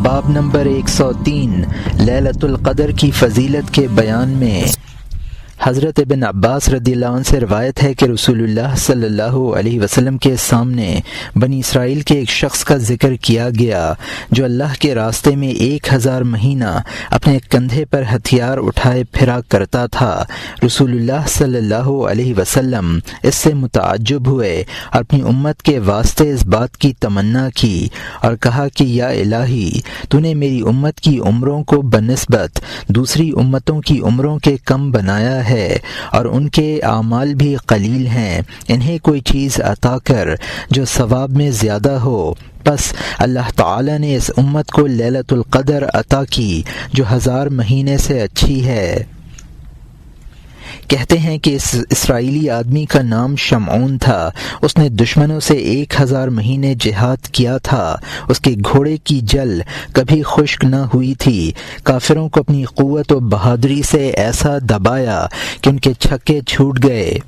باب نمبر 103 لیلۃ القدر کی فضیلت کے بیان میں حضرت ابن عباس رضی اللہ عنہ سے روایت ہے کہ رسول اللہ صلی اللہ علیہ وسلم کے سامنے بنی اسرائیل کے ایک شخص کا ذکر کیا گیا جو اللہ کے راستے میں 1000 مہینہ اپنے کندھے پر ہتھیار اٹھائے پھرا کرتا تھا۔ رسول اللہ صلی اللہ علیہ وسلم اس سے متعجب ہوئے اور اپنی امت کے واسطے اس بات کی تمنا کی اور کہا کہ یا الہی، تو نے میری امت کی عمروں کو بنسبت دوسری امتوں کی عمروں کے کم بنایا ہے اور ان کے اعمال بھی قلیل ہیں، انہیں کوئی چیز عطا کر جو ثواب میں زیادہ ہو۔ پس اللہ تعالی نے اس امت کو لیلۃ القدر عطا کی جو 1000 مہینے سے اچھی ہے۔ کہتے ہیں کہ اس اسرائیلی آدمی کا نام شمعون تھا۔ اس نے دشمنوں سے 1000 مہینے جہاد کیا تھا۔ اس کے گھوڑے کی جل کبھی خشک نہ ہوئی تھی۔ کافروں کو اپنی قوت و بہادری سے ایسا دبایا کہ ان کے چھکے چھوٹ گئے۔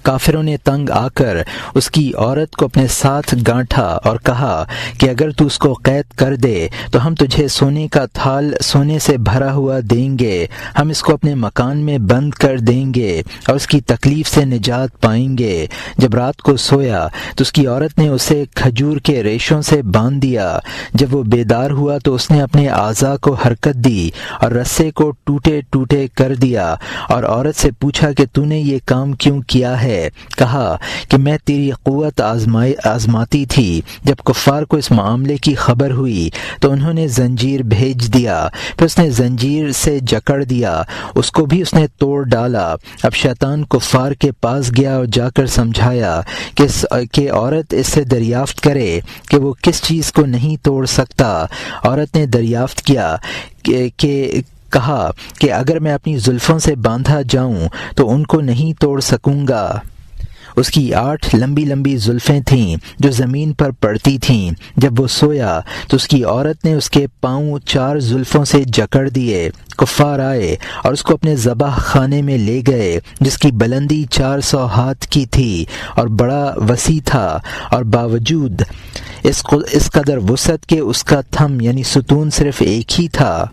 کافروں نے تنگ آ کر اس کی عورت کو اپنے ساتھ گانٹھا اور کہا کہ اگر تو اس کو قید کر دے تو ہم تجھے سونے کا تھال سونے سے بھرا ہوا دیں گے، ہم اس کو اپنے مکان میں بند کر دیں گے اور اس کی تکلیف سے نجات پائیں گے۔ جب رات کو سویا تو اس کی عورت نے اسے کھجور کے ریشوں سے باندھ دیا۔ جب وہ بیدار ہوا تو اس نے اپنے اعضاء کو حرکت دی اور رسے کو ٹوٹے ٹوٹے کر دیا اور عورت سے پوچھا کہ تو نے یہ کام کیوں کیا ہے؟ کہا کہ میں تیری قوت آزماتی تھی۔ جب کفار کو اس معاملے کی خبر ہوئی تو انہوں نے زنجیر بھیج دیا، پھر اس نے زنجیر سے جکڑ دیا، اس کو بھی اس نے توڑ ڈالا۔ اب شیطان کفار کے پاس گیا اور جا کر سمجھایا کہ عورت اس سے دریافت کرے کہ وہ کس چیز کو نہیں توڑ سکتا۔ عورت نے دریافت کیا کہا کہ اگر میں اپنی زلفوں سے باندھا جاؤں تو ان کو نہیں توڑ سکوں گا۔ اس کی 8 لمبی لمبی زلفیں تھیں جو زمین پر پڑتی تھیں۔ جب وہ سویا تو اس کی عورت نے اس کے پاؤں 4 زلفوں سے جکڑ دیے۔ کفار آئے اور اس کو اپنے ذبح خانے میں لے گئے جس کی بلندی 400 ہاتھ کی تھی اور بڑا وسیع تھا، اور باوجود اس قدر وسعت کہ اس کا تھم یعنی ستون صرف ایک ہی تھا۔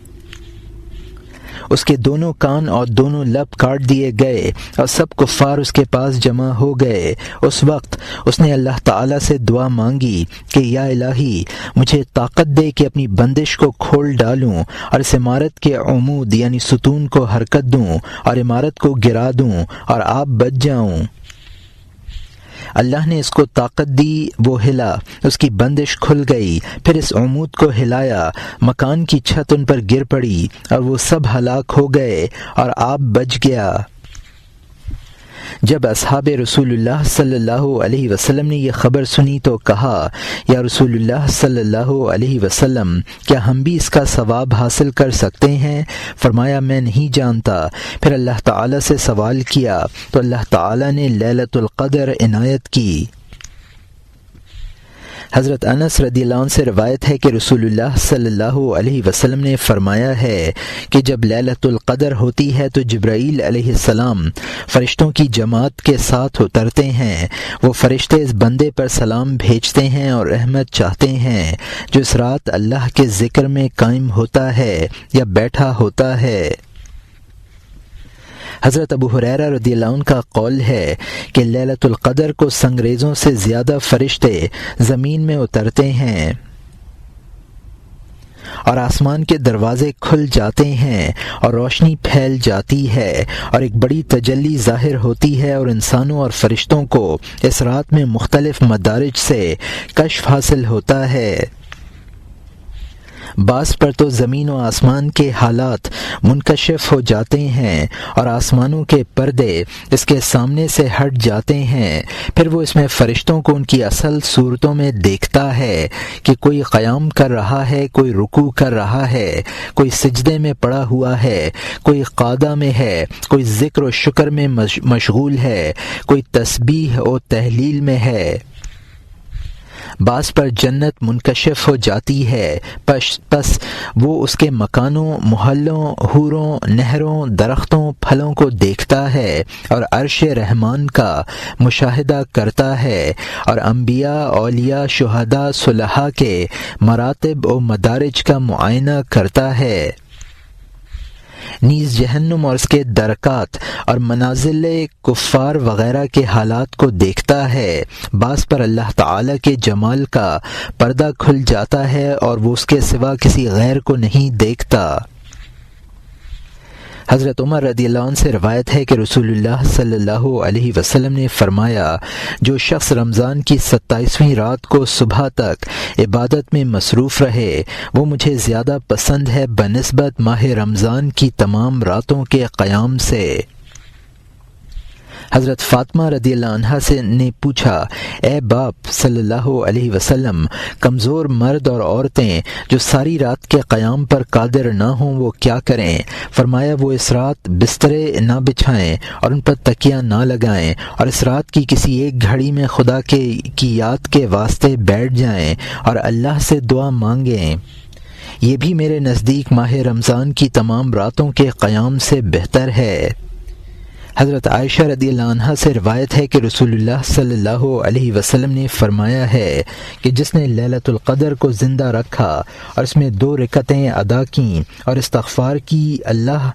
اس کے دونوں کان اور دونوں لب کاٹ دیے گئے اور سب کفار اس کے پاس جمع ہو گئے۔ اس وقت اس نے اللہ تعالی سے دعا مانگی کہ یا الہی، مجھے طاقت دے کہ اپنی بندش کو کھول ڈالوں اور اس عمارت کے عمود یعنی ستون کو حرکت دوں اور عمارت کو گرا دوں اور آپ بچ جاؤں۔ اللہ نے اس کو طاقت دی، وہ ہلا، اس کی بندش کھل گئی۔ پھر اس عمود کو ہلایا، مکان کی چھت ان پر گر پڑی اور وہ سب ہلاک ہو گئے اور آپ بچ گیا۔ جب اصحاب رسول اللہ صلی اللہ علیہ وسلم نے یہ خبر سنی تو کہا یا رسول اللہ صلی اللہ علیہ وسلم، کیا ہم بھی اس کا ثواب حاصل کر سکتے ہیں؟ فرمایا میں نہیں جانتا۔ پھر اللہ تعالی سے سوال کیا تو اللہ تعالی نے لیلۃ القدر عنایت کی۔ حضرت انس رضی اللہ عنہ سے روایت ہے کہ رسول اللہ صلی اللہ علیہ وسلم نے فرمایا ہے کہ جب لیلۃ القدر ہوتی ہے تو جبرائیل علیہ السلام فرشتوں کی جماعت کے ساتھ اترتے ہیں۔ وہ فرشتے اس بندے پر سلام بھیجتے ہیں اور رحمت چاہتے ہیں جو اس رات اللہ کے ذکر میں قائم ہوتا ہے یا بیٹھا ہوتا ہے۔ حضرت ابو ہریرہ رضی اللہ عنہ کا قول ہے کہ لیلۃ القدر کو سنگریزوں سے زیادہ فرشتے زمین میں اترتے ہیں اور آسمان کے دروازے کھل جاتے ہیں اور روشنی پھیل جاتی ہے اور ایک بڑی تجلی ظاہر ہوتی ہے اور انسانوں اور فرشتوں کو اس رات میں مختلف مدارج سے کشف حاصل ہوتا ہے۔ بعض پر تو زمین و آسمان کے حالات منکشف ہو جاتے ہیں اور آسمانوں کے پردے اس کے سامنے سے ہٹ جاتے ہیں، پھر وہ اس میں فرشتوں کو ان کی اصل صورتوں میں دیکھتا ہے کہ کوئی قیام کر رہا ہے، کوئی رکوع کر رہا ہے، کوئی سجدے میں پڑا ہوا ہے، کوئی قعدہ میں ہے، کوئی ذکر و شکر میں مشغول ہے، کوئی تسبیح و تہلیل میں ہے۔ بعض پر جنت منکشف ہو جاتی ہے، پس وہ اس کے مکانوں، محلوں، حوروں، نہروں، درختوں، پھلوں کو دیکھتا ہے اور عرش رحمان کا مشاہدہ کرتا ہے اور انبیاء، اولیاء، شہداء، صلحاء کے مراتب و مدارج کا معائنہ کرتا ہے۔ نیز جہنم اور اس کے درکات اور منازل کفار وغیرہ کے حالات کو دیکھتا ہے۔ بعض پر اللہ تعالی کے جمال کا پردہ کھل جاتا ہے اور وہ اس کے سوا کسی غیر کو نہیں دیکھتا۔ حضرت عمر رضی اللہ عنہ سے روایت ہے کہ رسول اللہ صلی اللہ علیہ وسلم نے فرمایا، جو شخص رمضان کی 27ویں رات کو صبح تک عبادت میں مصروف رہے وہ مجھے زیادہ پسند ہے بنسبت ماہ رمضان کی تمام راتوں کے قیام سے۔ حضرت فاطمہ رضی اللہ عنہا نے پوچھا، اے باپ صلی اللہ علیہ وسلم، کمزور مرد اور عورتیں جو ساری رات کے قیام پر قادر نہ ہوں وہ کیا کریں؟ فرمایا، وہ اس رات بسترے نہ بچھائیں اور ان پر تکیہ نہ لگائیں اور اس رات کی کسی ایک گھڑی میں خدا کی یاد کے واسطے بیٹھ جائیں اور اللہ سے دعا مانگیں۔ یہ بھی میرے نزدیک ماہ رمضان کی تمام راتوں کے قیام سے بہتر ہے۔ حضرت عائشہ رضی اللہ عنہا سے روایت ہے کہ رسول اللہ صلی اللہ علیہ وسلم نے فرمایا ہے کہ جس نے لیلۃ القدر کو زندہ رکھا اور اس میں 2 رکعتیں ادا کیں اور استغفار کی اللہ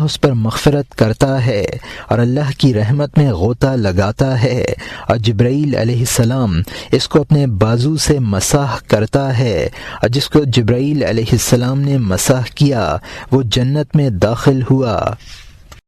اس پر مغفرت کرتا ہے اور اللہ کی رحمت میں غوطہ لگاتا ہے اور جبرائیل علیہ السلام اس کو اپنے بازو سے مسح کرتا ہے اور جس کو جبرائیل علیہ السلام نے مسح کیا وہ جنت میں داخل ہوا۔